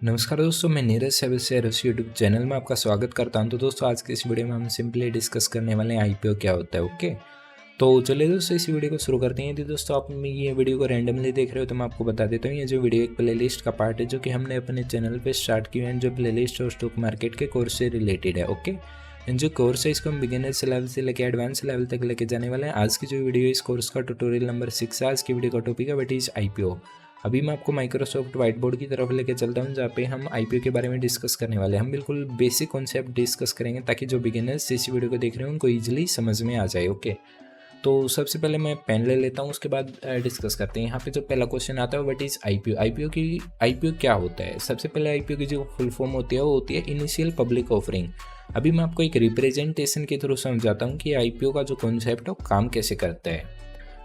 नमस्कार दोस्तों, मैं नीरज सेल्स यूट्यूब चैनल में आपका स्वागत करता हूं। तो दोस्तों, आज के इस वीडियो में हम सिंपली डिस्कस करने वाले हैं आईपीओ क्या होता है। ओके, तो चलिए दोस्तों इस वीडियो को शुरू करते हैं। यदि दोस्तों आप ये वीडियो को रैंडमली देख रहे हो तो मैं आपको बता देता हूँ, ये जो वीडियो एक प्लेलिस्ट का पार्ट है जो कि हमने अपने चैनल पे स्टार्ट की है, जो प्लेलिस्ट और स्टॉक मार्केट के कोर्स से रिलेटेड है। ओके, जो कोर्स है इसको हम बिगिनर्स लेवल से लेकर एडवांस लेवल तक लेके जाने वाले हैं। आज की जो वीडियो है इस कोर्स का ट्यूटोरियल नंबर 6 है। आज की वीडियो का टॉपिक है व्हाट इज आईपीओ। अभी मैं आपको माइक्रोसॉफ्ट व्हाइट बोर्ड की तरफ लेके चलता हूँ, जहाँ पे हम आईपीओ के बारे में डिस्कस करने वाले हैं। हम बिल्कुल बेसिक कॉन्सेप्ट डिस्कस करेंगे ताकि जो बिगिनर्स इस वीडियो को देख रहे हैं उनको ईजिली समझ में आ जाए। ओके, तो सबसे पहले मैं पेन ले लेता हूँ, उसके बाद डिस्कस करते हैं। यहाँ पे जो पहला क्वेश्चन आता है व्हाट इज आईपीओ। आईपीओ क्या होता है। सबसे पहले आईपीओ की जो फुल फॉर्म होती है वो होती है इनिशियल पब्लिक ऑफरिंग। अभी मैं आपको एक रिप्रेजेंटेशन के थ्रू समझाता हूँ कि आईपीओ का जो कॉन्सेप्ट है वो काम कैसे करता है।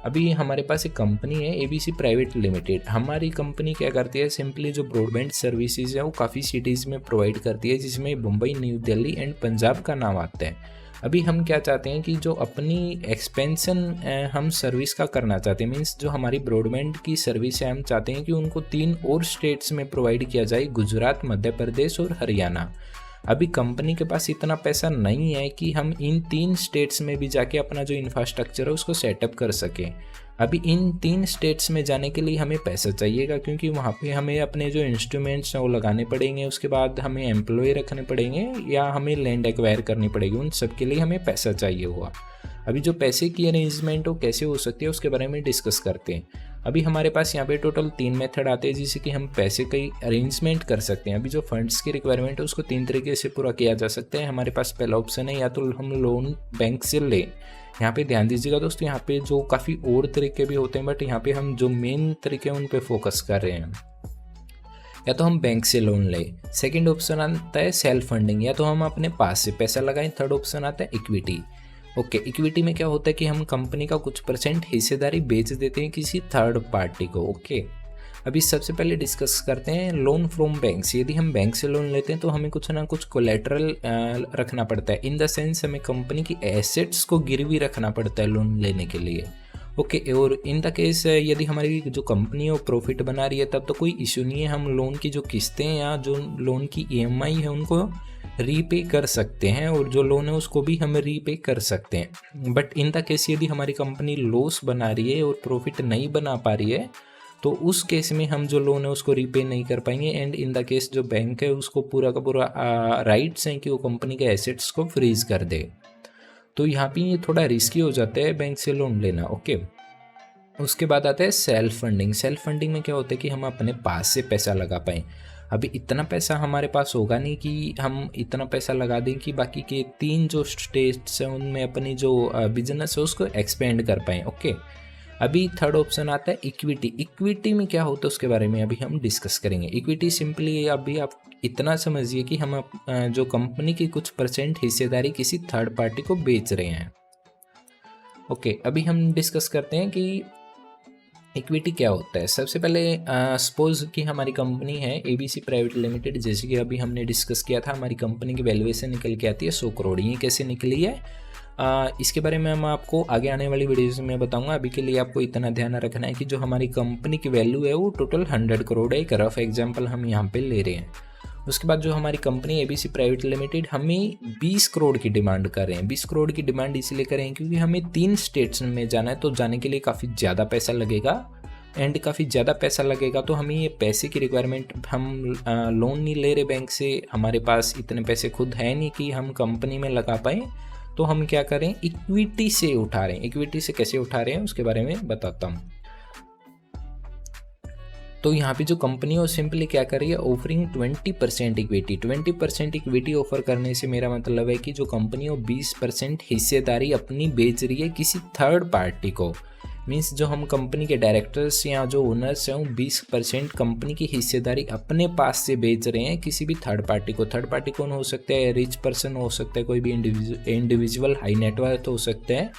अभी हमारे पास एक कंपनी है एबीसी प्राइवेट लिमिटेड। हमारी कंपनी क्या करती है, सिंपली जो ब्रॉडबैंड सर्विसेज है वो काफ़ी सिटीज़ में प्रोवाइड करती है, जिसमें मुंबई, न्यू दिल्ली एंड पंजाब का नाम आता है। अभी हम क्या चाहते हैं कि जो अपनी एक्सपेंशन हम सर्विस का करना चाहते हैं, मीन्स जो हमारी ब्रॉडबैंड की सर्विस है हम चाहते हैं कि उनको 3 और स्टेट्स में प्रोवाइड किया जाए, गुजरात, मध्य प्रदेश और हरियाणा। अभी कंपनी के पास इतना पैसा नहीं है कि हम इन 3 स्टेट्स में भी जाके अपना जो इंफ्रास्ट्रक्चर है उसको सेटअप कर सकें। अभी इन 3 स्टेट्स में जाने के लिए हमें पैसा चाहिएगा, क्योंकि वहाँ पे हमें अपने जो इंस्ट्रूमेंट्स हैं वो लगाने पड़ेंगे, उसके बाद हमें एम्प्लॉय रखने पड़ेंगे या हमें लैंड एक्वायर करनी पड़ेगी। उन सब के लिए हमें पैसा चाहिए हुआ। अभी जो पैसे की अरेंजमेंट हो कैसे हो सकती है उसके बारे में डिस्कस करते हैं। अभी हमारे पास यहाँ पे टोटल 3 मेथड आते हैं जिससे कि हम पैसे की अरेंजमेंट कर सकते हैं। अभी जो फंड्स की रिक्वायरमेंट है उसको 3 तरीके से पूरा किया जा सकता है। हमारे पास पहला ऑप्शन है या तो हम लोन बैंक से लें। यहाँ पे ध्यान दीजिएगा दोस्तों, यहाँ पे जो काफ़ी और तरीके भी होते हैं, बट यहाँ पे हम जो मेन तरीके हैं उन पे फोकस कर रहे हैं। या तो हम बैंक से लोन लें। सेकंड ऑप्शन आता है सेल्फ फंडिंग, या तो हम अपने पास से पैसा लगाएं। थर्ड ऑप्शन आता है इक्विटी। ओके, इक्विटी में क्या होता है कि हम कंपनी का कुछ % हिस्सेदारी बेच देते हैं किसी थर्ड पार्टी को। ओके, अभी सबसे पहले डिस्कस करते हैं लोन फ्रॉम बैंक्स। यदि हम बैंक से लोन लेते हैं तो हमें कुछ ना कुछ कोलेटरल रखना पड़ता है। इन द सेंस हमें कंपनी की एसेट्स को गिरवी रखना पड़ता है लोन लेने के लिए। ओके, और इन द केस यदि हमारी जो कंपनी है वो प्रॉफिट बना रही है तब तो कोई इशू नहीं है, हम लोन की जो किस्तें या जो लोन की ईएमआई है उनको रीपे कर सकते हैं, और जो लोन है उसको भी हम रीपे कर सकते हैं। बट इन द केस यदि हमारी कंपनी लॉस बना रही है और प्रॉफिट नहीं बना पा रही है तो उस केस में हम जो लोन है उसको रीपे नहीं कर पाएंगे, एंड इन द केस जो बैंक है उसको पूरा का पूरा राइट्स हैं कि वो कंपनी के एसेट्स को फ्रीज कर दे। तो यहाँ पे ये थोड़ा रिस्की हो जाता है बैंक से लोन लेना। ओके, उसके बाद आता है सेल्फ फंडिंग। सेल्फ फंडिंग में क्या होता है कि हम अपने पास से पैसा लगा पाएँ। अभी इतना पैसा हमारे पास होगा नहीं कि हम इतना पैसा लगा दें कि बाकी के 3 जो स्टेट्स हैं उनमें अपनी जो बिजनेस है उसको एक्सपेंड कर पाएँ। ओके, अभी थर्ड ऑप्शन आता है इक्विटी। इक्विटी में क्या होता है उसके बारे में अभी हम डिस्कस करेंगे। इक्विटी सिंपली अभी आप इतना समझिए कि हम जो कंपनी की कुछ % हिस्सेदारी किसी थर्ड पार्टी को बेच रहे हैं। ओके, अभी हम डिस्कस करते हैं कि इक्विटी क्या होता है। सबसे पहले सपोज कि हमारी कंपनी है एबीसी प्राइवेट लिमिटेड, जैसे कि अभी हमने डिस्कस किया था, हमारी कंपनी की वैल्यूएशन निकल के आती है 100 करोड़। ये कैसे निकली है इसके बारे में मैं आपको आगे आने वाली वीडियोज़ में बताऊंगा। अभी के लिए आपको इतना ध्यान रखना है कि जो हमारी कंपनी की वैल्यू है वो टोटल 100 करोड़ है। एक रफ एग्जाम्पल हम यहाँ पे ले रहे हैं। उसके बाद जो हमारी कंपनी एबीसी प्राइवेट लिमिटेड हमें 20 करोड़ की डिमांड कर रहे हैं। 20 करोड़ की डिमांड इसलिए कर रहे हैं क्योंकि हमें 3 स्टेट्स में जाना है, तो जाने के लिए काफ़ी ज़्यादा पैसा लगेगा, एंड काफ़ी ज़्यादा पैसा लगेगा तो हमें ये पैसे की रिक्वायरमेंट, हम लोन नहीं ले रहे बैंक से, हमारे पास इतने पैसे खुद है नहीं कि हम कंपनी में लगा पाएँ, तो हम क्या करें, इक्विटी से उठा रहे हैं। इक्विटी से कैसे उठा रहे हैं उसके बारे में बताता हूँ। तो यहाँ पे जो कंपनी है वो सिंपली क्या कर रही है, ऑफरिंग 20% इक्विटी। 20% इक्विटी ऑफर करने से मेरा मतलब है कि जो कंपनी है वो 20% हिस्सेदारी अपनी बेच रही है किसी थर्ड पार्टी को। मीन्स जो हम कंपनी के डायरेक्टर्स या जो ओनर्स हैं वो 20% कंपनी की हिस्सेदारी अपने पास से बेच रहे हैं किसी भी थर्ड पार्टी को। थर्ड पार्टी कौन हो सकता है, रिच पर्सन हो सकता है, कोई भी इंडिविजुअल हाई नेटवर्थ हो सकते हैं,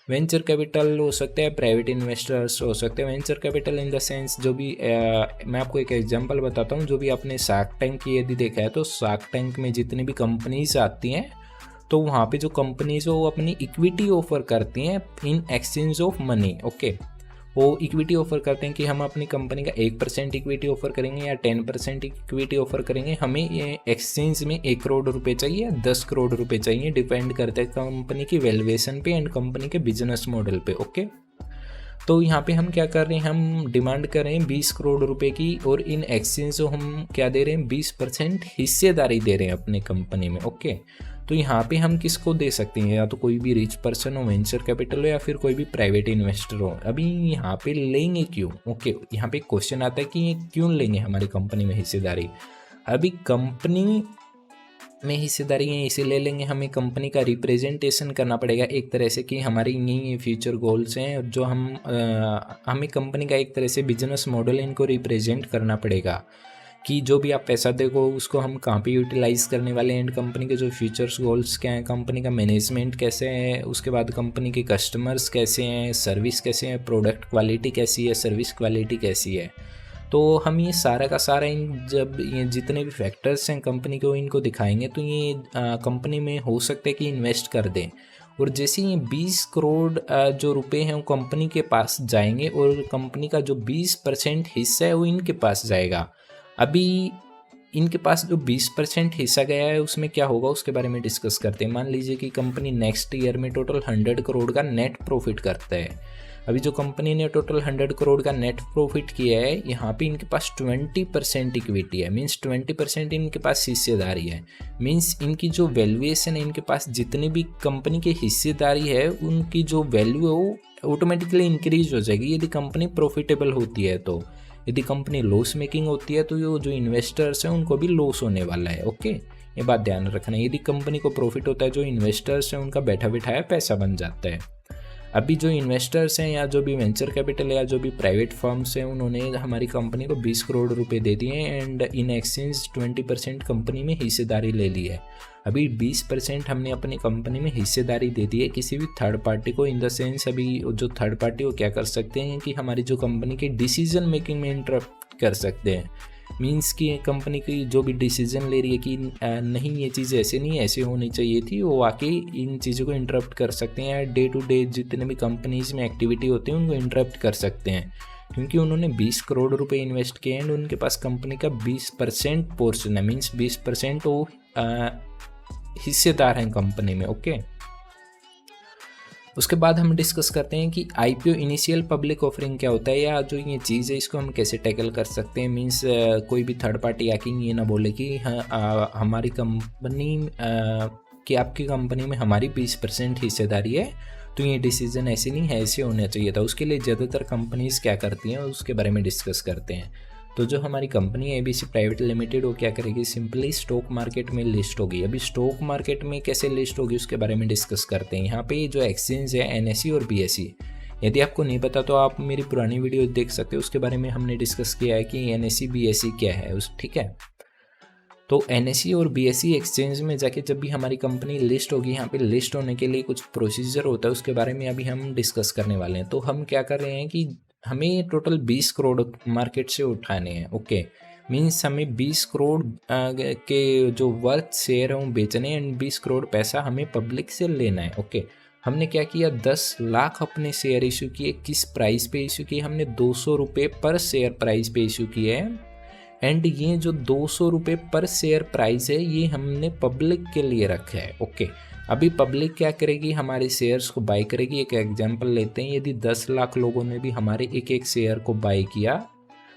वेंचर कैपिटल हो सकते हैं, प्राइवेट इन्वेस्टर्स हो सकते हैं। Venture capital in the sense जो भी मैं आपको एक एग्जांपल बताता हूँ, जो भी आपने शार्क टैंक की यदि देखा है तो शार्क टैंक में जितनी भी कंपनीज आती हैं तो वहाँ पे जो कंपनीज वो अपनी इक्विटी ऑफर करती हैं in exchange of money. Okay, वो इक्विटी ऑफर करते हैं कि हम अपनी कंपनी का 1% इक्विटी ऑफर करेंगे या 10% इक्विटी ऑफर करेंगे, हमें ये एक्सचेंज में 1 करोड़ रुपए चाहिए या 10 करोड़ रुपए चाहिए, डिपेंड करता है कंपनी की वैल्यूएशन पे एंड कंपनी के बिजनेस मॉडल पे। ओके, तो यहाँ पे हम क्या कर रहे हैं, हम डिमांड कर रहे हैं 20 करोड़ रुपए की, और इन एक्सचेंज हम क्या दे रहे हैं, 20% हिस्सेदारी दे रहे हैं अपने कंपनी में। ओके, तो यहाँ पे हम किसको दे सकते हैं, या तो कोई भी रिच पर्सन हो, वेंचर कैपिटल हो, या फिर कोई भी प्राइवेट इन्वेस्टर हो। अभी यहाँ पे लेंगे क्यों? ओके, यहाँ पे क्वेश्चन आता है कि ये क्यों लेंगे हमारी कंपनी में हिस्सेदारी। अभी कंपनी में हिस्सेदारी है इसीलिए लेंगे, हमें कंपनी का रिप्रेजेंटेशन करना पड़ेगा एक तरह से कि हमारी ये फ्यूचर गोल्स हैं जो हमें कंपनी का एक तरह से बिजनेस मॉडल इनको रिप्रेजेंट करना पड़ेगा कि जो भी आप पैसा देखो उसको हम कहाँ पे यूटिलाइज करने वाले हैं, एंड कंपनी के जो फ्यूचर्स गोल्स क्या हैं, कंपनी का मैनेजमेंट कैसे है, उसके बाद कंपनी के कस्टमर्स कैसे हैं, सर्विस कैसे हैं, प्रोडक्ट क्वालिटी कैसी है, सर्विस क्वालिटी कैसी है। तो हम ये सारा का सारा जब ये जितने भी फैक्टर्स हैं कंपनी को इनको दिखाएंगे तो ये कंपनी में हो सकता है कि इन्वेस्ट कर दें, और जैसे ये 20 करोड़ जो रुपए हैं वो कंपनी के पास जाएंगे और कंपनी का जो 20% हिस्सा है वो इनके पास जाएगा। अभी इनके पास जो 20% हिस्सा गया है उसमें क्या होगा उसके बारे में डिस्कस करते हैं। मान लीजिए कि कंपनी नेक्स्ट ईयर में टोटल 100 करोड़ का नेट प्रॉफिट करता है। अभी जो कंपनी ने टोटल 100 करोड़ का नेट प्रॉफिट किया है, यहाँ पे इनके पास 20% इक्विटी है, मीन्स 20% इनके पास हिस्सेदारी है। मीन्स इनकी जो वैल्यूएशन है, इनके पास जितनी भी कंपनी की हिस्सेदारी है उनकी जो वैल्यू है वो ऑटोमेटिकली इंक्रीज हो जाएगी यदि कंपनी प्रॉफिटेबल होती है। तो यदि कंपनी लॉस मेकिंग होती है तो ये जो इन्वेस्टर्स हैं उनको भी लॉस होने वाला है। ओके, ये बात ध्यान रखना। यदि कंपनी को प्रॉफिट होता है, जो इन्वेस्टर्स हैं उनका बैठा बिठाया पैसा बन जाता है। अभी जो इन्वेस्टर्स हैं या जो भी वेंचर कैपिटल या जो भी प्राइवेट फर्म्स हैं उन्होंने हमारी कंपनी को 20 करोड़ रुपए दे दिए एंड इन एक्सचेंज 20% कंपनी में हिस्सेदारी ले ली है। अभी 20% हमने अपनी कंपनी में हिस्सेदारी दे दी है किसी भी थर्ड पार्टी को। इन द सेंस अभी जो थर्ड पार्टी वो क्या कर सकते हैं कि हमारी जो कंपनी के डिसीजन मेकिंग में इंटरप्ट कर सकते हैं। मीन्स कि कंपनी की जो भी डिसीजन ले रही है कि नहीं ये चीज़ ऐसे नहीं ऐसे होनी चाहिए थी, वो आके इन चीज़ों को इंटरप्ट कर सकते हैं। डे टू डे जितने भी कंपनीज में एक्टिविटी होती है उनको इंटरप्ट कर सकते हैं, क्योंकि उन्होंने 20 करोड़ रुपए इन्वेस्ट किए एंड उनके पास कंपनी का 20% पोर्शन है। मीन्स 20% वो हिस्सेदार हैं कंपनी में। ओके, उसके बाद हम डिस्कस करते हैं कि आईपीओ इनिशियल पब्लिक ऑफरिंग क्या होता है, या जो ये चीज़ है इसको हम कैसे टैकल कर सकते हैं। मीन्स कोई भी थर्ड पार्टी आके ये ना बोले कि हमारी कंपनी कि आपकी कंपनी में हमारी 20% हिस्सेदारी है तो ये डिसीजन ऐसे नहीं है, ऐसे होना चाहिए था। उसके लिए ज़्यादातर कंपनीज़ क्या करती हैं उसके बारे में डिस्कस करते हैं। तो जो हमारी कंपनी है एबीसी प्राइवेट लिमिटेड वो क्या करेगी, सिंपली स्टॉक मार्केट में लिस्ट होगी। अभी स्टॉक मार्केट में कैसे लिस्ट होगी उसके बारे में डिस्कस करते हैं। यहाँ पे जो एक्सचेंज है एनएसई और बीएसई, यदि आपको नहीं पता तो आप मेरी पुरानी वीडियो देख सकते हो, उसके बारे में हमने डिस्कस किया है कि एनएसई बीएसई क्या है ठीक है। तो एनएसई और बीएसई एक्सचेंज में जाके जब भी हमारी कंपनी लिस्ट होगी, यहाँ पे लिस्ट होने के लिए कुछ प्रोसीजर होता है, उसके बारे में अभी हम डिस्कस करने वाले हैं। तो हम क्या कर रहे हैं कि हमें टोटल 20 करोड़ मार्केट से उठाने हैं। ओके, मीन्स हमें 20 करोड़ के जो वर्थ शेयर हैं बेचने हैं एंड 20 करोड़ पैसा हमें पब्लिक से लेना है। ओके, हमने क्या किया, 10 लाख अपने शेयर इशू किए। किस प्राइस पे इशू किए, हमने 200 रुपये पर शेयर प्राइस पे इशू किए हैं। एंड ये जो 200 रुपये पर शेयर प्राइस है ये हमने पब्लिक के लिए रखा है। ओके, अभी पब्लिक क्या करेगी, हमारे शेयर्स को बाई करेगी। एक एग्जांपल लेते हैं, यदि 10 लाख लोगों ने भी हमारे एक एक शेयर को बाई किया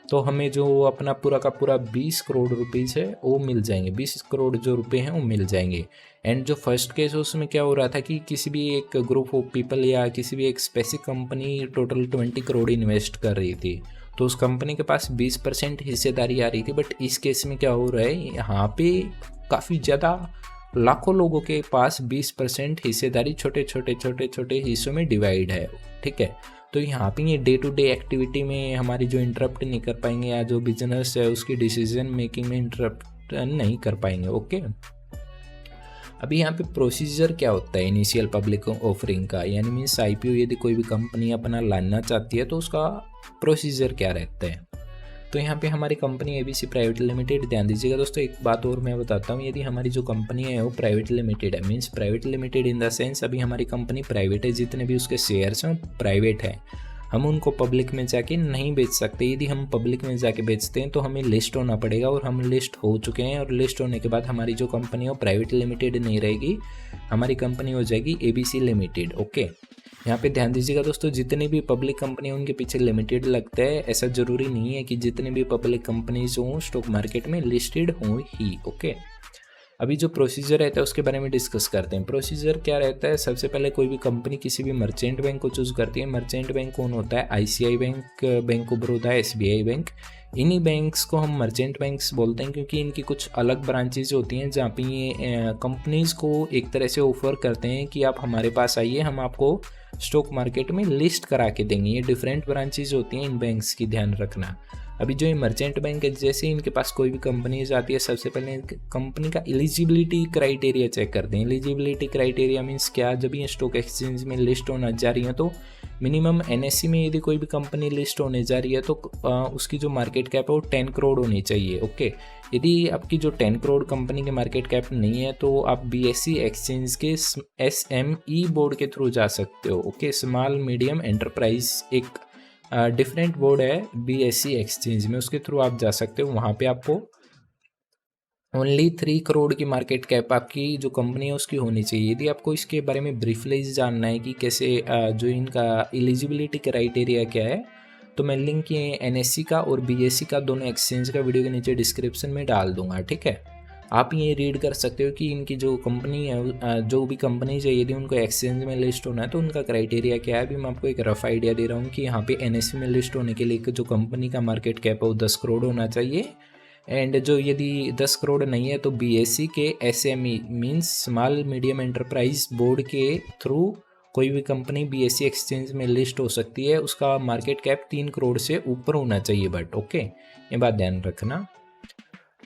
तो हमें जो अपना पूरा का पूरा 20 करोड़ रुपीज़ है वो मिल जाएंगे। 20 करोड़ जो रुपए हैं वो मिल जाएंगे। एंड जो फर्स्ट केस है उसमें क्या हो रहा था कि किसी भी एक ग्रुप ऑफ पीपल या किसी भी एक specific company total 20 crore invest कर रही थी, तो उस कंपनी के पास 20% हिस्सेदारी आ रही थी। बट इस केस में क्या हो रहा है, यहाँ पे काफ़ी ज़्यादा लाखों लोगों के पास 20% हिस्सेदारी छोटे छोटे हिस्सों में डिवाइड है। ठीक है, तो यहाँ पे ये डे टू डे एक्टिविटी में हमारी जो इंटरप्ट नहीं कर पाएंगे या जो बिजनेस है उसकी डिसीजन मेकिंग में इंटरप्ट नहीं कर पाएंगे। ओके, अभी यहाँ पे प्रोसीजर क्या होता है इनिशियल पब्लिक ऑफरिंग का, यानी मीन्स आईपीओ यदि कोई भी कंपनी अपना लाना चाहती है तो उसका प्रोसीजर क्या रहता है। तो यहाँ पे हमारी कंपनी एबीसी प्राइवेट लिमिटेड, ध्यान दीजिएगा दोस्तों एक बात और मैं बताता हूँ, यदि हमारी जो कंपनी है वो प्राइवेट लिमिटेड है, means private limited in the sense अभी हमारी कंपनी प्राइवेट है, जितने भी उसके शेयर्स हैं प्राइवेट है। हम उनको पब्लिक में जाके नहीं बेच सकते। यदि हम पब्लिक में जाके बेचते हैं तो हमें लिस्ट होना पड़ेगा, और हम लिस्ट हो चुके हैं। और लिस्ट होने के बाद हमारी जो कंपनी हो प्राइवेट लिमिटेड नहीं रहेगी, हमारी कंपनी हो जाएगी ABC लिमिटेड। ओके, यहाँ पे ध्यान दीजिएगा दोस्तों, जितनी भी पब्लिक कंपनी है उनके पीछे लिमिटेड लगता है। ऐसा जरूरी नहीं है कि जितनी भी पब्लिक कंपनीज हों स्टॉक मार्केट में लिस्टेड हों ही। ओके, अभी जो प्रोसीजर रहता है उसके बारे में डिस्कस करते हैं। प्रोसीजर क्या रहता है, सबसे पहले कोई भी कंपनी किसी भी मर्चेंट बैंक को चूज करती है। मर्चेंट बैंक कौन होता है? ICI bank, bank of Baroda, SBI bank. इन्हीं बैंक्स को हम मर्चेंट बैंक्स बोलते हैं, क्योंकि इनकी कुछ अलग ब्रांचेज होती हैं जहाँ पे ये कंपनीज को एक तरह से ऑफर करते हैं कि आप हमारे पास आइए, हम आपको स्टॉक मार्केट में लिस्ट करा के देंगे। ये डिफरेंट ब्रांचेज होती हैं इन बैंक्स की, ध्यान रखना। अभी जो ये मर्चेंट बैंक है, जैसे इनके पास कोई भी कंपनी आती है, सबसे पहले कंपनी का एलिजिबिलिटी क्राइटेरिया चेक करते हैं। एलिजिबिलिटी क्राइटेरिया मीन्स क्या? जब ये स्टॉक एक्सचेंज में लिस्ट होना जा रही है तो मिनिमम NSE में यदि कोई भी कंपनी लिस्ट होने जा रही है तो उसकी जो मार्केट कैप है वो 10 करोड़ होनी चाहिए। ओके, यदि आपकी जो 10 करोड़ कंपनी की मार्केट कैप नहीं है तो आप BSE एक्सचेंज के SME बोर्ड के थ्रू जा सकते हो। ओके, स्मॉल मीडियम एंटरप्राइज एक डिफरेंट बोर्ड है BSE एक्सचेंज में, उसके थ्रू आप जा सकते हो। वहाँ पे आपको ओनली 3 करोड़ की मार्केट कैप आपकी जो कंपनी है उसकी होनी चाहिए। यदि आपको इसके बारे में ब्रीफली जानना है कि कैसे जो इनका एलिजिबिलिटी क्राइटेरिया क्या है, तो मैं लिंक ये NSE का और BSE का दोनों एक्सचेंज का वीडियो के नीचे डिस्क्रिप्शन में डाल दूंगा। ठीक है, आप ये रीड कर सकते हो कि इनकी जो कंपनी है, जो भी कंपनी है, यदि उनको एक्सचेंज में लिस्ट होना है तो उनका क्राइटेरिया क्या है। अभी मैं आपको एक रफ आइडिया दे रहा हूँ कि यहाँ पे NSE में लिस्ट होने के लिए जो कंपनी का मार्केट कैप है वो 10 करोड़ होना चाहिए। एंड जो यदि 10 करोड़ नहीं है तो BSE के SME means small medium enterprise board के थ्रू कोई भी कंपनी BSE एक्सचेंज में लिस्ट हो सकती है। उसका मार्केट कैप 3 करोड़ से ऊपर होना चाहिए बट। ओके, ये बात ध्यान रखना।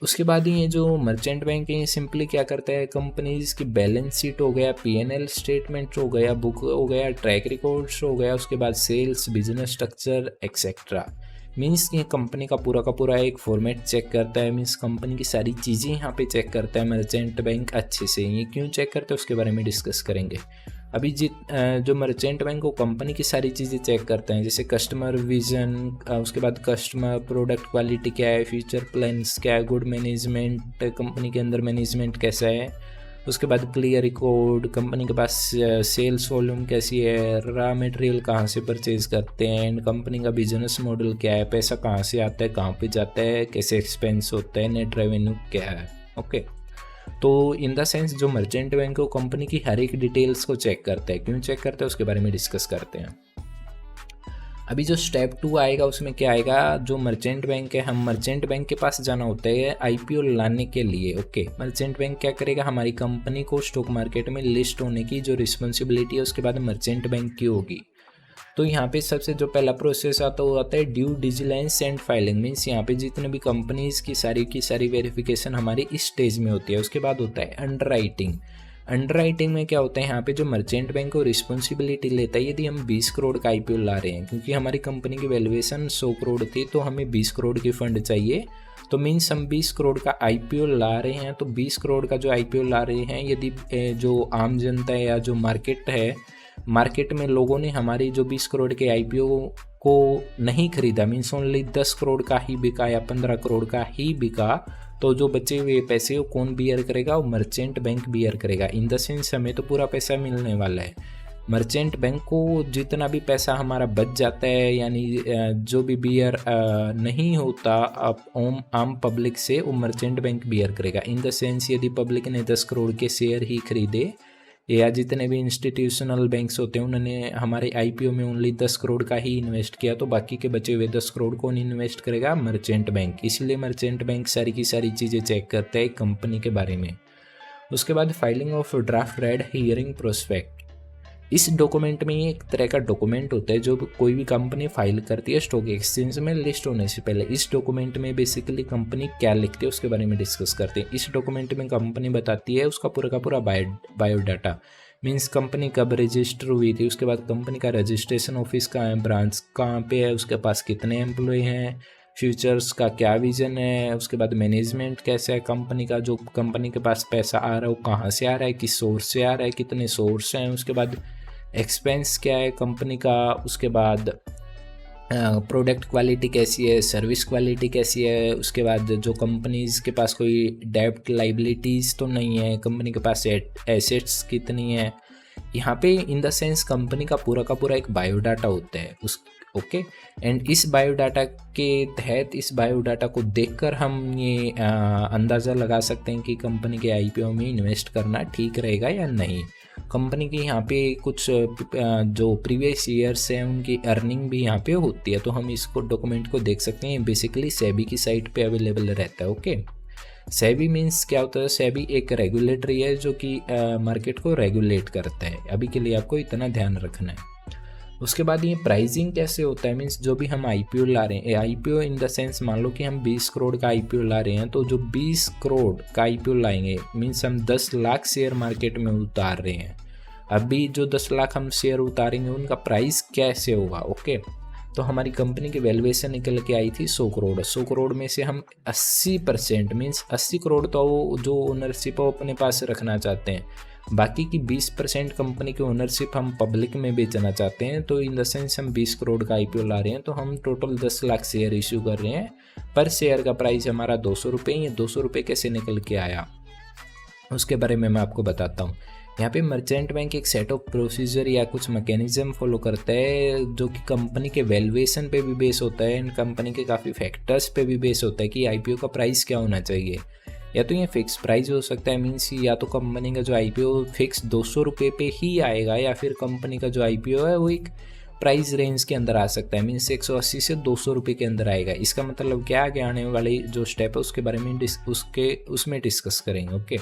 उसके बाद ये जो मर्चेंट बैंक है, ये सिंपली क्या करता है, कंपनीज की बैलेंस शीट हो गया, P&L स्टेटमेंट हो गया, बुक हो गया, ट्रैक रिकॉर्ड्स हो गया, उसके बाद sales, business structure etcetera. Means ये कंपनी का पूरा एक फॉर्मेट चेक करता है। मीन्स कंपनी की सारी चीज़ें यहाँ पे चेक करता है मर्चेंट बैंक अच्छे से। ये क्यों चेक करते हैं उसके बारे में डिस्कस करेंगे। अभी जो मर्चेंट बैंक वो कंपनी की सारी चीज़ें चेक करते हैं, जैसे कस्टमर विजन, उसके बाद कस्टमर प्रोडक्ट क्वालिटी क्या है, फ्यूचर प्लान्स क्या है, गुड मैनेजमेंट, कंपनी के अंदर मैनेजमेंट कैसा है, उसके बाद क्लियर रिकॉर्ड, कंपनी के पास सेल्स वॉल्यूम कैसी है, रॉ मटेरियल कहाँ से परचेज करते हैं, एंड कंपनी का बिजनेस मॉडल क्या है, पैसा कहाँ से आता है, कहाँ पे जाता है, कैसे एक्सपेंस होता है, नेट रेवेन्यू क्या है। ओके, तो इन द सेंस जो मर्चेंट बैंक है वो कंपनी की हर एक डिटेल्स को चेक करता है। क्यों चेक करता है उसके बारे में डिस्कस करते हैं। अभी जो स्टेप 2 आएगा उसमें क्या आएगा, जो मर्चेंट बैंक है, हम मर्चेंट बैंक के पास जाना होता है IPO लाने के लिए। ओके, मर्चेंट बैंक क्या करेगा, हमारी कंपनी को स्टॉक मार्केट में लिस्ट होने की जो रिस्पॉन्सिबिलिटी है उसके बाद मर्चेंट बैंक की होगी। तो यहाँ पे सबसे जो पहला प्रोसेस आता है वो आता है due diligence and filing. Means यहाँ पे जितने भी कंपनीज की सारी वेरिफिकेशन हमारी इस स्टेज में होती है। उसके बाद होता है अंडरराइटिंग। अंडरराइटिंग में क्या होता है, यहाँ पे जो मर्चेंट बैंक को रिस्पॉन्सिबिलिटी लेता है, यदि हम 20 करोड़ का IPO ला रहे हैं, क्योंकि हमारी कंपनी की वैल्यूएशन 100 करोड़ थी तो हमें 20 करोड़ की फंड चाहिए, तो मीन्स हम 20 करोड़ का IPO ला रहे हैं। तो 20 करोड़ का जो IPO ला रहे हैं, यदि जो आम जनता है या जो मार्केट है, मार्केट में लोगों ने हमारी जो 20 करोड़ के IPO को नहीं खरीदा, मीन्स ओनली 10 करोड़ का ही बिका या 15 करोड़ का ही बिका, तो जो बचे हुए पैसे वो कौन बियर करेगा, वो मर्चेंट बैंक बियर करेगा। इन द सेंस हमें तो पूरा पैसा मिलने वाला है, मर्चेंट बैंक को जितना भी पैसा हमारा बच जाता है, यानी जो भी बियर नहीं होता आम पब्लिक से, वो मर्चेंट बैंक बियर करेगा। इन द सेंस यदि पब्लिक ने 10 करोड़ के शेयर ही खरीदे, या जितने भी इंस्टीट्यूशनल बैंक्स होते हैं उन्होंने हमारे IPO में ओनली 10 करोड़ का ही इन्वेस्ट किया, तो बाकी के बचे हुए 10 करोड़ कौन इन्वेस्ट करेगा, मर्चेंट बैंक। इसलिए मर्चेंट बैंक सारी की सारी चीज़ें चेक करता है कंपनी के बारे में। उसके बाद filing of draft red herring prospect. इस डॉक्यूमेंट में एक तरह का डॉक्यूमेंट होता है जो कोई भी कंपनी फाइल करती है स्टॉक एक्सचेंज में लिस्ट होने से पहले। इस डॉक्यूमेंट में बेसिकली कंपनी क्या लिखती है उसके बारे में डिस्कस करते हैं। इस डॉक्यूमेंट में कंपनी बताती है उसका पूरा का पूरा बायोडाटा, मीन्स कंपनी कब रजिस्टर हुई थी, उसके बाद कंपनी का रजिस्ट्रेशन ऑफिस कहाँ है, ब्रांच कहाँ पे है, उसके पास कितने एम्प्लॉय हैं, फ्यूचर्स का क्या विजन है, उसके बाद मैनेजमेंट कैसा है कंपनी का, जो कंपनी के पास पैसा आ रहा है वो कहाँ से आ रहा है, किस सोर्स से आ रहा है, कितने सोर्स हैं, उसके बाद एक्सपेंस क्या है कंपनी का, उसके बाद प्रोडक्ट क्वालिटी कैसी है, सर्विस क्वालिटी कैसी है, उसके बाद जो कंपनीज़ के पास कोई डेब्ट लाइबिलिटीज़ तो नहीं है, कंपनी के पास एसेट्स कितनी है। यहाँ पे इन द सेंस कंपनी का पूरा एक बायोडाटा होता है उस ओके। एंड इस बायोडाटा के तहत, इस बायोडाटा को देखकर हम ये अंदाज़ा लगा सकते हैं कि कंपनी के आईपीओ में इन्वेस्ट करना ठीक रहेगा या नहीं। कंपनी की यहाँ पे कुछ जो प्रीवियस ईयर्स हैं उनकी अर्निंग भी यहाँ पे होती है, तो हम इसको डॉक्यूमेंट को देख सकते हैं। बेसिकली सेबी की साइट पे अवेलेबल रहता है। ओके, सेबी मीन्स क्या होता है? सेबी एक रेगुलेटरी है जो कि मार्केट को रेगुलेट करता है। अभी के लिए आपको इतना ध्यान रखना है। उसके बाद ये प्राइसिंग कैसे होता है? मीन्स जो भी हम आईपीओ ला रहे हैं, आईपीओ इन द सेंस मान लो कि हम 20 करोड़ का आईपीओ ला रहे हैं, तो जो 20 करोड़ का आईपीओ लाएंगे मीन्स हम 10 लाख शेयर मार्केट में उतार रहे हैं। अभी जो 10 लाख हम शेयर उतारेंगे उनका प्राइस कैसे होगा? ओके, तो हमारी कंपनी की वैल्यूएशन निकल के आई थी 100 करोड़। 100 करोड़ में से हम 80% मीन्स 80 करोड़ तो जो ओनरशिप वो अपने पास रखना चाहते हैं, बाकी की 20% कंपनी की ओनरशिप हम पब्लिक में बेचना चाहते हैं। तो इन द सेंस हम 20 करोड़ का आईपीओ ला रहे हैं, तो हम टोटल 10 लाख शेयर इश्यू कर रहे हैं। पर शेयर का प्राइस हमारा 200 रुपये। ये 200 रुपये कैसे निकल के आया उसके बारे में मैं आपको बताता हूँ। यहाँ पे मर्चेंट बैंक एक सेट ऑफ प्रोसीजर या कुछ मैकेनिज्म फॉलो करता है जो कि कंपनी के वैल्यूएशन पे भी बेस होता है एंड कंपनी के काफ़ी फैक्टर्स पे भी बेस होता है कि आईपीओ का प्राइस क्या होना चाहिए। या तो ये फिक्स प्राइस हो सकता है, मीन्स या तो कंपनी का जो आईपीओ फिक्स 200 रुपये पे ही आएगा, या फिर कंपनी का जो आईपीओ है वो एक प्राइस रेंज के अंदर आ सकता है, मीन्स 180 से 200 रुपये के अंदर आएगा। इसका मतलब क्या, आगे आने वाली जो स्टेप है उसके बारे में उसमें डिस्कस करेंगे। ओके,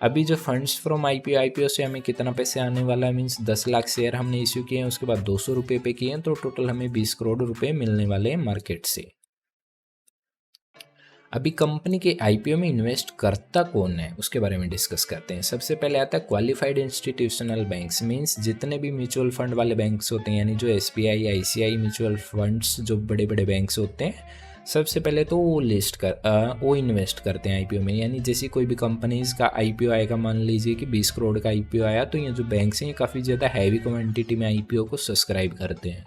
अभी जो फंड्स फ्रॉम आईपीओ से हमें कितना पैसे आने वाला है, मीन्स 10 लाख शेयर हमने इश्यू किए हैं, उसके बाद 200 रुपये पे किए हैं, तो टोटल हमें 20 करोड़ रुपए मिलने वाले हैं मार्केट से। अभी कंपनी के आईपीओ में इन्वेस्ट करता कौन है उसके बारे में डिस्कस करते हैं। सबसे पहले आता है क्वालिफाइड इंस्टीट्यूशनल बैंक्स, मीन्स जितने भी म्यूचुअल फंड वाले बैंक्स होते हैं, यानी जो एसबीआई, आईसीआई म्यूचुअल फंड्स, जो बड़े बड़े बैंक्स होते हैं, सबसे पहले तो वो इन्वेस्ट करते हैं आईपीओ में। यानी जैसी कोई भी कंपनीज का आईपीओ आएगा, मान लीजिए कि 20 करोड़ का आईपीओ आया, तो ये जो बैंक्स हैं ये काफ़ी ज़्यादा हैवी क्वांटिटी में आईपीओ को सब्सक्राइब करते हैं।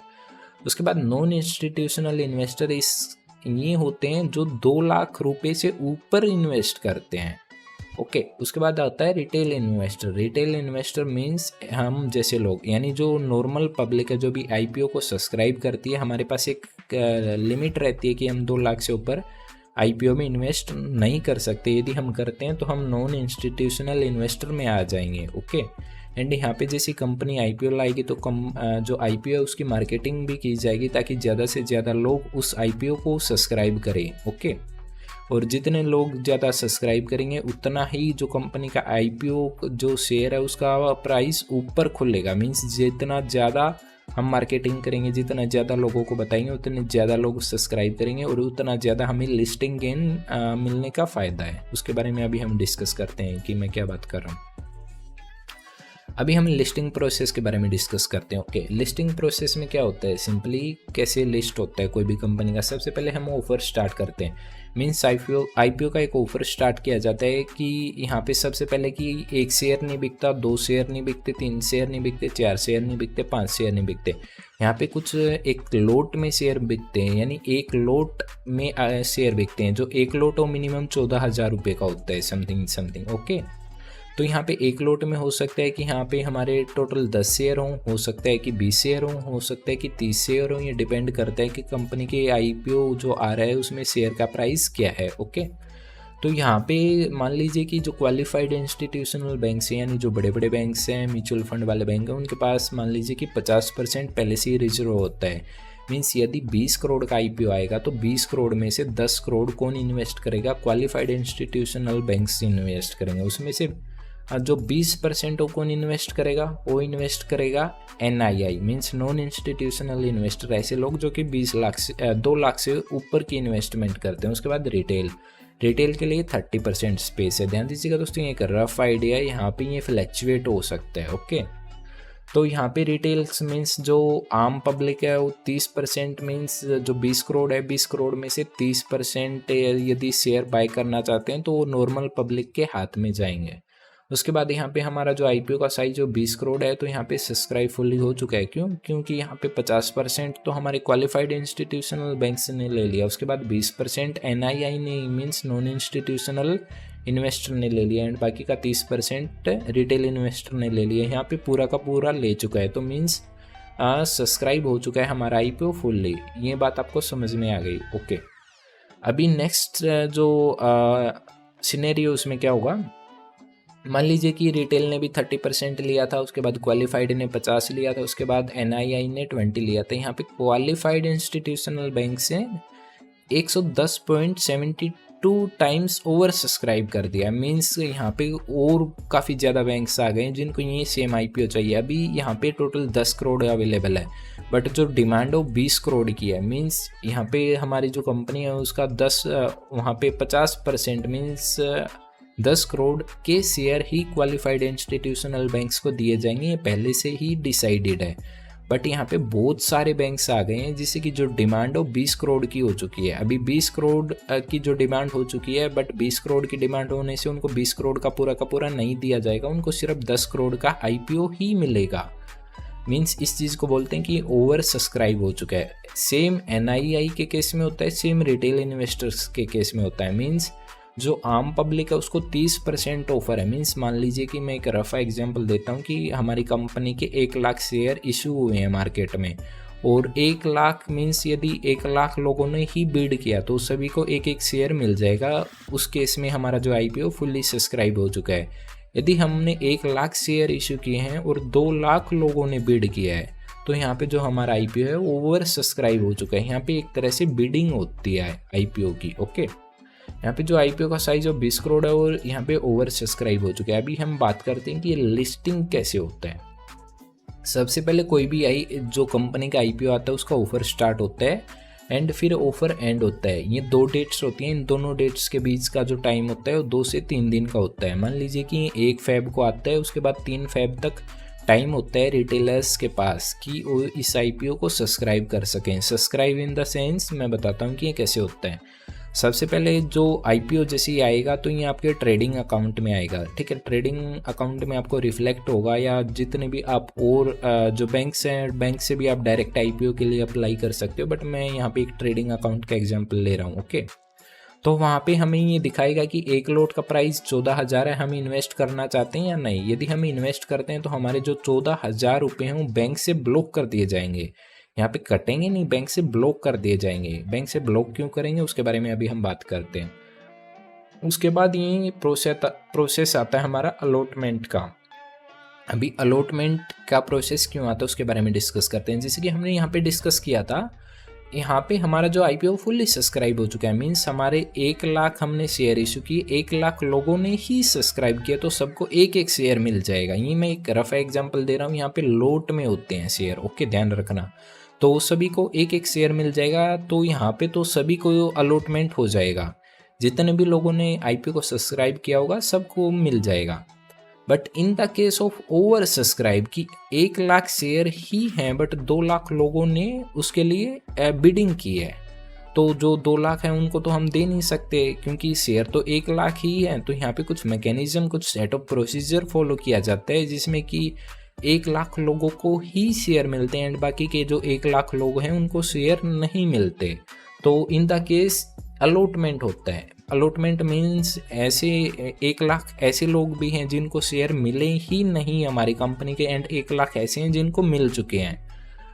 उसके बाद नॉन इंस्टीट्यूशनल इन्वेस्टर ये होते हैं जो 2 लाख रुपए से ऊपर इन्वेस्ट करते हैं। ओके, उसके बाद आता है retail investor. Retail investor means हम जैसे लोग, यानी जो नॉर्मल पब्लिक है जो भी आईपीओ को सब्सक्राइब करती है, हमारे पास एक लिमिट रहती है कि हम 2 लाख से ऊपर आईपीओ में इन्वेस्ट नहीं कर सकते। यदि हम करते हैं तो हम नॉन इंस्टीट्यूशनल इन्वेस्टर में आ जाएंगे। ओके, एंड यहाँ पे जैसी कंपनी आईपीओ लाएगी तो जो आईपीओ है उसकी मार्केटिंग भी की जाएगी ताकि ज़्यादा से ज़्यादा लोग उस आईपीओ को सब्सक्राइब करें। ओके, और जितने लोग ज़्यादा सब्सक्राइब करेंगे उतना ही जो कंपनी का आईपीओ जो शेयर है उसका प्राइस ऊपर खुलेगा। मीन्स जितना ज़्यादा हम मार्केटिंग करेंगे, जितना ज़्यादा लोगों को बताएंगे, उतने ज़्यादा लोग सब्सक्राइब करेंगे और उतना ज़्यादा हमें लिस्टिंग गेन मिलने का फ़ायदा है। उसके बारे में अभी हम डिस्कस करते हैं कि मैं क्या बात कर रहा हूँ। अभी हम लिस्टिंग प्रोसेस के बारे में डिस्कस करते हैं। ओके, लिस्टिंग प्रोसेस में क्या होता है, सिंपली कैसे लिस्ट होता है कोई भी कंपनी का। सबसे पहले हम ऑफर स्टार्ट करते हैं, मीन्स आईपीओ का एक ऑफर स्टार्ट किया जाता है कि यहाँ पे सबसे पहले कि 1 शेयर नहीं बिकता, 2 शेयर नहीं बिकते, 3 शेयर नहीं बिकते, 4 शेयर नहीं बिकते, 5 शेयर नहीं बिकते। यहाँ पे कुछ एक लोट में शेयर बिकते हैं, यानी एक लोट में शेयर बिकते हैं। जो एक लोट हो मिनिमम 14,000 रुपये का होता है, समथिंग। ओके, तो यहाँ पे एक लोट में हो सकता है कि यहाँ पे हमारे टोटल 10 शेयर हो सकता है कि 20 शेयर हो सकता है कि 30 शेयर हो। ये डिपेंड करता है कि कंपनी के आईपीओ जो आ रहा है उसमें शेयर का प्राइस क्या है। ओके, तो यहाँ पे मान लीजिए कि जो क्वालिफाइड इंस्टीट्यूशनल बैंक्स हैं, यानी जो बड़े बड़े बैंक्स हैं, म्यूचुअल फंड वाले बैंक हैं, उनके पास मान लीजिए कि 50% पहले से ही रिजर्व होता है। मीन्स यदि 20 करोड़ का आईपीओ आएगा तो 20 करोड़ में से 10 करोड़ कौन इन्वेस्ट करेगा, क्वालिफाइड इंस्टीट्यूशनल बैंक्स इन्वेस्ट करेंगे। उसमें से जो 20% वो कौन इन्वेस्ट करेगा, वो इन्वेस्ट करेगा NII, means non institutional investor, ऐसे लोग जो कि 2 लाख से ऊपर की इन्वेस्टमेंट करते हैं। उसके बाद रिटेल के लिए 30% स्पेस है। ध्यान दीजिएगा दोस्तों, ये एक रफ आइडिया है, यहाँ पे ये फ्लैक्चुएट हो सकता है। ओके, तो यहाँ पे रिटेल्स मीन्स जो आम पब्लिक है वो 30%, मीन्स जो 20 करोड़ है, 20 करोड़ में से 30% यदि शेयर बाय करना चाहते हैं तो वो नॉर्मल पब्लिक के हाथ में जाएंगे। उसके बाद यहाँ पे हमारा जो आईपीओ का साइज जो 20 करोड़ है, तो यहाँ पे सब्सक्राइब फुल्ली हो चुका है। क्यों? क्योंकि यहाँ पे 50% तो हमारे क्वालिफाइड इंस्टीट्यूशनल बैंक्स ने ले लिया, उसके बाद 20% एनआईआई ने मीन्स नॉन इंस्टीट्यूशनल इन्वेस्टर ने ले लिया, एंड बाकी का 30% रिटेल इन्वेस्टर ने ले लिया। यहाँ पे पूरा का पूरा ले चुका है, तो मीन्स सब्सक्राइब हो चुका है हमारा आईपीओ फुल्ली। ये बात आपको समझ में आ गई। ओके, अभी नेक्स्ट जो सिनेरियो उसमें क्या होगा, मान लीजिए कि रिटेल ने भी 30% लिया था, उसके बाद क्वालिफाइड ने 50 लिया था, उसके बाद एनआईआई ने 20 लिया था। यहाँ पे क्वालिफाइड इंस्टीट्यूशनल बैंक से 110.72 टाइम्स ओवर सब्सक्राइब कर दिया। मीन्स यहाँ पे और काफ़ी ज़्यादा बैंक्स आ गए जिनको ये सेम आईपीओ चाहिए। अभी यहाँ पे टोटल 10 करोड़ अवेलेबल है, बट जो डिमांड है वो 20 करोड़ की है। मीन्स यहाँ पे हमारी जो कंपनी है उसका 10 वहाँ पे 50% मीन्स 10 करोड़ के शेयर ही क्वालिफाइड इंस्टीट्यूशनल बैंक्स को दिए जाएंगे, ये पहले से ही डिसाइडेड है। बट यहाँ पे बहुत सारे बैंक्स आ गए हैं जिससे कि जो डिमांड हो 20 करोड़ की हो चुकी है। अभी 20 करोड़ की जो डिमांड हो चुकी है, बट 20 करोड़ की डिमांड होने से उनको 20 करोड़ का पूरा नहीं दिया जाएगा, उनको सिर्फ 10 करोड़ का आईपीओ ही मिलेगा। मीन्स इस चीज़ को बोलते हैं कि ओवर सब्सक्राइब हो चुका है। सेम एनआईआई के केस में होता है, सेम रिटेल इन्वेस्टर्स के केस में होता है। मीन्स जो आम पब्लिक है उसको 30% ऑफर है। मीन्स मान लीजिए कि मैं एक रफ़ एग्जांपल देता हूँ कि हमारी कंपनी के 1 लाख शेयर इशू हुए हैं मार्केट में, और 1 लाख मीन्स यदि 1 लाख लोगों ने ही बिड किया तो सभी को एक एक शेयर मिल जाएगा। उस केस में हमारा जो आईपीओ फुल्ली सब्सक्राइब हो चुका है। यदि हमने 1 लाख शेयर इशू किए हैं और 2 लाख लोगों ने बिड किया है, तो यहाँ पे जो हमारा आईपीओ है ओवर सब्सक्राइब हो चुका है। यहाँ पे एक तरह से बिडिंग होती है आईपीओ की। ओके, यहाँ पे जो आईपीओ का साइज है 20 करोड़ है और यहाँ पे ओवर सब्सक्राइब हो चुका है। अभी हम बात करते हैं कि ये लिस्टिंग कैसे होता है। सबसे पहले कोई भी जो कंपनी का आईपीओ आता है उसका ऑफर स्टार्ट होता है एंड फिर ऑफर एंड होता है। ये 2 डेट्स होती हैं, इन दोनों डेट्स के बीच का जो टाइम होता है वो 2 से 3 दिन का होता है। मान लीजिए कि 1 फेब को आता है, उसके बाद 3 फेब तक टाइम होता है रिटेलर्स के पास कि वो इस आईपीओ को सब्सक्राइब कर सकें। सब्सक्राइब इन द सेंस मैं बताता हूँ कि ये कैसे होता है। सबसे पहले जो आईपीओ जैसे ही आएगा तो ये आपके ट्रेडिंग अकाउंट में आएगा, ठीक है। ट्रेडिंग अकाउंट में आपको रिफ्लेक्ट होगा, या जितने भी आप और जो बैंक्स हैं, बैंक से भी आप डायरेक्ट आईपीओ के लिए अप्लाई कर सकते हो, बट मैं यहाँ पे एक ट्रेडिंग अकाउंट का एग्जांपल ले रहा हूँ। ओके, तो वहाँ पे हमें ये दिखाएगा कि 1 लॉट का प्राइस 14,000 है, हम इन्वेस्ट करना चाहते हैं या नहीं। यदि हम इन्वेस्ट करते हैं तो हमारे जो 14,000 रुपये हैं वो बैंक से ब्लॉक कर दिए जाएंगे। यहाँ पे कटेंगे नहीं, बैंक से ब्लॉक कर दिए जाएंगे। बैंक से ब्लॉक क्यों करेंगे उसके बारे में अभी हम बात करते हैं। उसके बाद ये प्रोसेस आता है हमारा अलॉटमेंट का। अभी अलॉटमेंट का प्रोसेस क्यों आता है उसके बारे में डिस्कस करते हैं। जैसे कि हमने यहाँ पे डिस्कस किया था, यहाँ पे हमारा जो आईपीओ फुल्ली सब्सक्राइब हो चुका है। मीन्स हमारे 1 लाख हमने शेयर इशू किए, 1 लाख लोगों ने ही सब्सक्राइब किया, तो सबको एक एक शेयर मिल जाएगा। ये मैं एक रफ एग्जांपल दे रहा हूँ, यहाँ पे लोट में होते हैं शेयर। ओके, ध्यान रखना। तो सभी को एक एक शेयर मिल जाएगा, तो यहाँ पे तो सभी को अलॉटमेंट हो जाएगा। जितने भी लोगों ने आईपीओ को सब्सक्राइब किया होगा सबको मिल जाएगा। But in the case of over subscribe की 1 लाख शेयर ही हैं बट 2 लाख लोगों ने उसके लिए बिडिंग की है, तो जो 2 लाख हैं उनको तो हम दे नहीं सकते क्योंकि शेयर तो 1 लाख ही है। तो यहाँ पे कुछ मैकेनिज्म, कुछ सेट ऑफ प्रोसीजर फॉलो किया जाता है जिसमें कि 1 लाख लोगों को ही शेयर मिलते हैं एंड बाकी के जो 1 लाख लोग हैं उनको शेयर नहीं मिलते। तो इन द केस अलॉटमेंट होता है। अलॉटमेंट मीन्स ऐसे 1 लाख ऐसे लोग भी हैं जिनको शेयर मिले ही नहीं हमारी कंपनी के, एंड 1 लाख ऐसे हैं जिनको मिल चुके हैं।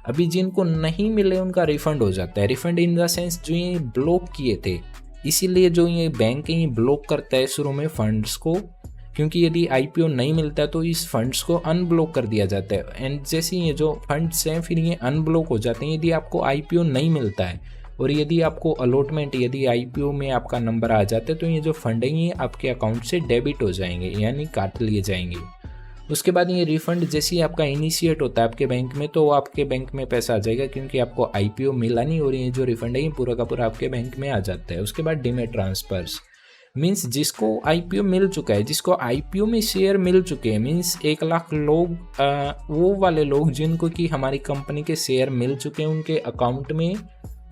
अभी जिनको नहीं मिले उनका रिफंड हो जाता है। रिफंड इन द सेंस जो ये ब्लॉक किए थे, इसीलिए जो ये बैंक है ये ब्लॉक करता है शुरू में फंड्स को, क्योंकि यदि आईपीओ नहीं मिलता तो इस फंड्स को अनब्लॉक कर दिया जाता है। एंड जैसे ये जो फंड्स हैं फिर ये अनब्लॉक हो जाते हैं यदि आपको आईपीओ नहीं मिलता है। और यदि आपको अलॉटमेंट, यदि आईपीओ में आपका नंबर आ जाता है तो ये जो फंड है ये आपके अकाउंट से डेबिट हो जाएंगे, यानी काट लिए जाएंगे। उसके बाद ये रिफंड जैसे ही आपका इनिशिएट होता है आपके बैंक में, तो आपके बैंक में पैसा आ जाएगा क्योंकि आपको आईपीओ मिला नहीं, और ये जो रिफंड है ये पूरा का पूरा आपके बैंक में आ जाता है। उसके बाद डीमैट ट्रांसफर्स मीन्स जिसको आईपीओ मिल चुका है, जिसको आईपीओ में शेयर मिल चुके हैं, मीन्स 1 लाख लोग, वो वाले लोग जिनको कि हमारी कंपनी के शेयर मिल चुके हैं, उनके अकाउंट में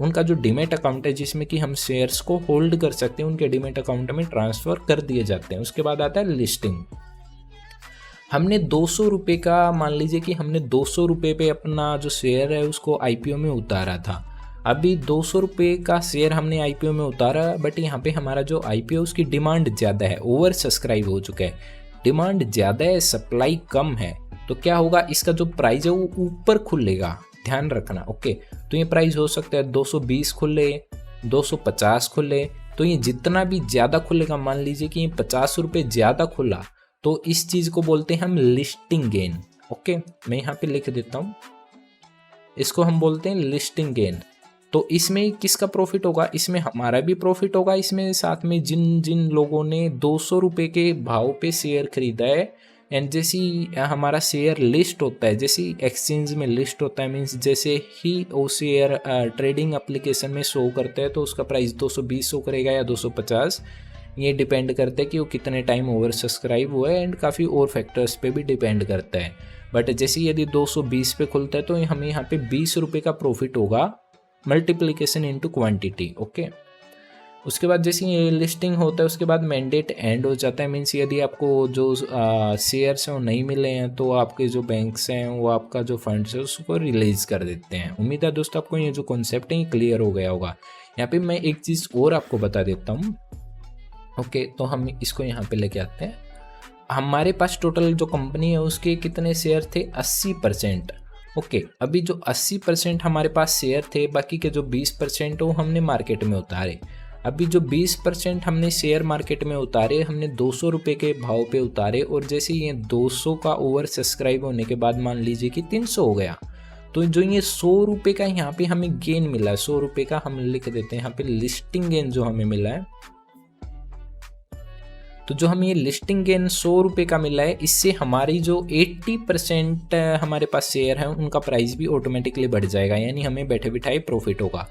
उनका जो डीमैट अकाउंट है जिसमें कि हम शेयर्स को होल्ड कर सकते हैं, उनके डीमैट अकाउंट में ट्रांसफ़र कर दिए जाते हैं। उसके बाद आता है लिस्टिंग। हमने 200 रुपये का, मान लीजिए कि हमने 200 रुपये पे अपना जो शेयर है उसको आईपीओ में उतारा था। अभी 200 रुपये का शेयर हमने आईपीओ में उतारा, बट यहाँ पे हमारा जो आईपीओ उसकी डिमांड ज़्यादा है, ओवर सब्सक्राइब हो चुका है। डिमांड ज़्यादा है, सप्लाई कम है, तो क्या होगा, इसका जो प्राइस है वो ऊपर खुलेगा, ध्यान रखना। ओके, तो ये प्राइस हो सकता है 220 खुले, 250 खुले, तो ये जितना भी ज़्यादा खुलेगा, मान लीजिए कि ये 50 रुपये ज़्यादा खुला, तो इस चीज़ को बोलते हैं हम लिस्टिंग गेन। ओके, मैं यहाँ पे लिख देता हूँ, इसको हम बोलते हैं लिस्टिंग गेन। तो इसमें किसका प्रॉफिट होगा, इसमें हमारा भी प्रॉफिट होगा, इसमें साथ में जिन जिन लोगों ने 200 रुपये के भाव पे शेयर खरीदा है, एंड जैसे हमारा शेयर लिस्ट होता है, जैसे एक्सचेंज में लिस्ट होता है, मीन्स जैसे ही वो शेयर ट्रेडिंग एप्लीकेशन में शो करता है तो उसका प्राइस 220 शो करेगा या 250, ये डिपेंड करता है कि वो कितने टाइम ओवर सब्सक्राइब हुआ है, एंड काफ़ी और फैक्टर्स पे भी डिपेंड करता है। बट जैसे यदि 220 पे खुलता है तो हमें यहाँ पे 20 रुपये का प्रॉफिट होगा, मल्टीप्लिकेशन इनटू क्वांटिटी। ओके, उसके बाद जैसे ये लिस्टिंग होता है उसके बाद मैंडेट एंड हो जाता है, मीन्स यदि आपको जो शेयर्स हैं वो नहीं मिले हैं तो आपके जो बैंक्स हैं वो आपका जो फंड्स है उसको रिलीज कर देते हैं। उम्मीद है दोस्तों आपको ये जो कॉन्सेप्ट है ये क्लियर हो गया होगा। यहाँ पे मैं एक चीज़ और आपको बता देता हूँ। ओके, तो हम इसको यहाँ पे लेके आते हैं। हमारे पास टोटल जो कंपनी है उसके कितने शेयर थे, 80%। ओके, अभी जो 80% हमारे पास शेयर थे, बाकी के जो 20% वो हमने मार्केट में उतारे। अभी जो 20% हमने शेयर मार्केट में उतारे, हमने 200 रुपये के भाव पे उतारे, और जैसे ये 200 का ओवर सब्सक्राइब होने के बाद मान लीजिए कि 300 हो गया, तो जो ये 100 रुपये का यहाँ पे हमें गेन मिला है, 100 रुपये का हम लिख देते हैं यहाँ पे लिस्टिंग गेन जो हमें मिला है। तो जो हमें ये लिस्टिंग गेन 100 रुपये का मिला है, इससे हमारी जो 80% हमारे पास शेयर है उनका प्राइस भी ऑटोमेटिकली बढ़ जाएगा, यानी हमें बैठे बिठाए प्रॉफिट होगा।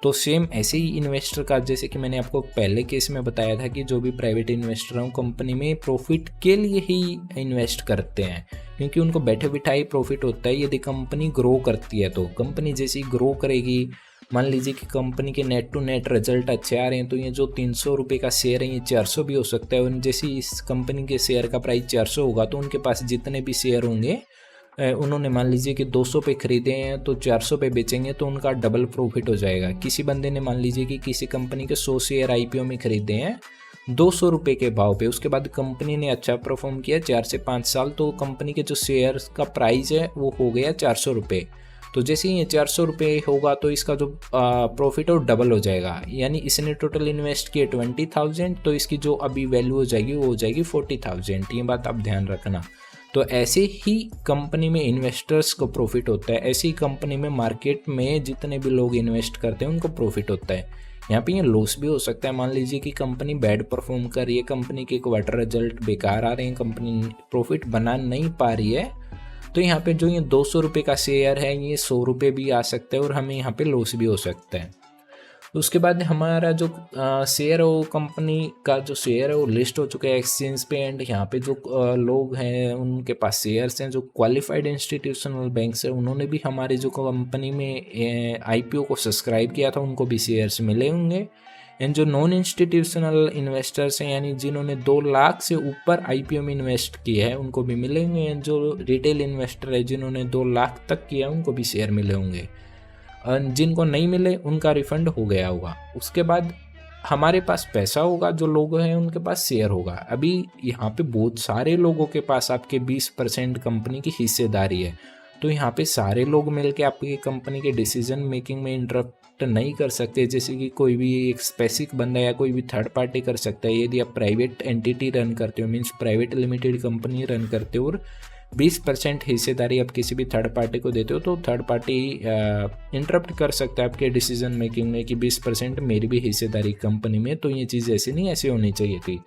तो सेम ऐसे ही इन्वेस्टर का, जैसे कि मैंने आपको पहले केस में बताया था कि जो भी प्राइवेट इन्वेस्टर हैं कंपनी में प्रॉफिट के लिए ही इन्वेस्ट करते हैं, क्योंकि उनको बैठे बिठाए प्रॉफिट होता है। यदि कंपनी ग्रो करती है तो कंपनी जैसी ग्रो करेगी, मान लीजिए कि कंपनी के नेट टू नेट रिजल्ट अच्छे आ रहे हैं तो ये जो 300 रुपये का शेयर है ये 400 भी हो सकता है। जैसे इस कंपनी के शेयर का प्राइस 400 होगा तो उनके पास जितने भी शेयर होंगे, उन्होंने मान लीजिए कि 200 पे खरीदे हैं तो 400 पे बेचेंगे तो उनका डबल प्रॉफिट हो जाएगा। किसी बंदे ने मान लीजिए कि किसी कंपनी के 100 शेयर आईपीओ में खरीदे हैं 200 रुपये के भाव पे, उसके बाद कंपनी ने अच्छा परफॉर्म किया 4 से 5 साल, तो कंपनी के जो शेयर का प्राइस है वो हो गया 400 रुपये। तो जैसे ही ये 400 रुपये होगा तो इसका जो प्रॉफिट है वो डबल हो जाएगा, यानी इसने टोटल इन्वेस्ट किए 20,000, तो इसकी जो अभी वैल्यू हो जाएगी वो हो जाएगी 40,000। ये बात आप ध्यान रखना। तो ऐसे ही कंपनी में इन्वेस्टर्स को प्रॉफिट होता है, ऐसी ही कंपनी में मार्केट में जितने भी लोग इन्वेस्ट करते हैं उनको प्रॉफिट होता है। यहाँ पे ये लॉस भी हो सकता है, मान लीजिए कि कंपनी बैड परफॉर्म कर रही है, कंपनी के क्वार्टर रिजल्ट बेकार आ रहे हैं, कंपनी प्रॉफिट बना नहीं पा रही है, तो यहाँ पे जो ये 200 रुपये का शेयर है ये 100 रुपये भी आ सकता है और हमें यहाँ पे लॉस भी हो सकता है। उसके बाद हमारा जो शेयर है वो कंपनी का जो शेयर है वो लिस्ट हो चुका है एक्सचेंज पे, एंड यहाँ पे जो लोग हैं उनके पास शेयर्स हैं, जो क्वालिफाइड इंस्टीट्यूशनल बैंक्स हैं उन्होंने भी हमारी जो कंपनी में आईपीओ को सब्सक्राइब किया था उनको भी शेयर्स मिले होंगे। एंड जो नॉन इंस्टीट्यूशनल इन्वेस्टर्स हैं, यानी जिन्होंने 2 लाख से ऊपर आईपीओ में इन्वेस्ट किया है उनको भी मिले होंगे। एंड जो रिटेल इन्वेस्टर है जिन्होंने 2 लाख तक किया उनको भी शेयर मिले होंगे। जिनको नहीं मिले उनका रिफंड हो गया होगा। उसके बाद हमारे पास पैसा होगा, जो लोग हैं उनके पास शेयर होगा। अभी यहाँ पे बहुत सारे लोगों के पास आपके 20% कंपनी की हिस्सेदारी है, तो यहाँ पे सारे लोग मिलके आपकी कंपनी के डिसीजन मेकिंग में इंटरप्ट नहीं कर सकते। जैसे कि कोई भी एक स्पेसिफिक बंदा या कोई भी थर्ड पार्टी कर सकता है। यदि आप प्राइवेट एंटिटी रन करते हो, means private limited company run करते हो और 20% हिस्सेदारी आप किसी भी थर्ड पार्टी को देते हो, तो थर्ड पार्टी इंटरप्ट कर सकता है आपके डिसीजन मेकिंग में कि 20% मेरी भी हिस्सेदारी कंपनी में। तो ये चीज़ ऐसी नहीं, ऐसी होनी चाहिए थी,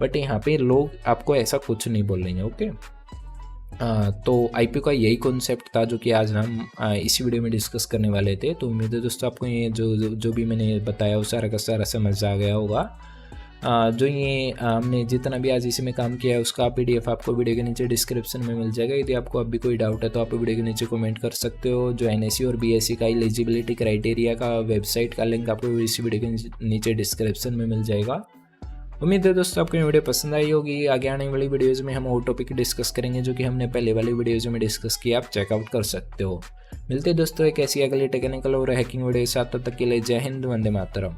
बट यहाँ पे लोग आपको ऐसा कुछ नहीं बोल रहे हैं। ओके, तो आईपीओ का यही कॉन्सेप्ट था जो कि आज हम इसी वीडियो में डिस्कस करने वाले थे। तो उम्मीद है दोस्तों आपको ये जो भी मैंने बताया वो सारा का सारा समझ आ गया होगा। जो ये हमने जितना भी आज इसी में काम किया है उसका PDF आपको वीडियो के नीचे डिस्क्रिप्शन में मिल जाएगा। यदि आपको अभी कोई डाउट है तो आप वीडियो के नीचे कमेंट कर सकते हो। जो NSE और BSE का एलिजिबिलिटी क्राइटेरिया का वेबसाइट का लिंक आपको इसी वीडियो के नीचे डिस्क्रिप्शन में मिल जाएगा। उम्मीद है दोस्तों आपको ये वीडियो पसंद आई होगी। आगे आने वाली वीडियोज़ में हम और टॉपिक डिस्कस करेंगे जो कि हमने पहले वाली वीडियोज़ में डिस्कस किया, आप चेकआउट कर सकते हो। मिलते हैं दोस्तों एक ऐसी अगली टेक्निकल और हैकिंग वीडियो के साथ, तब तक के लिए जय हिंद, वंदे मातरम।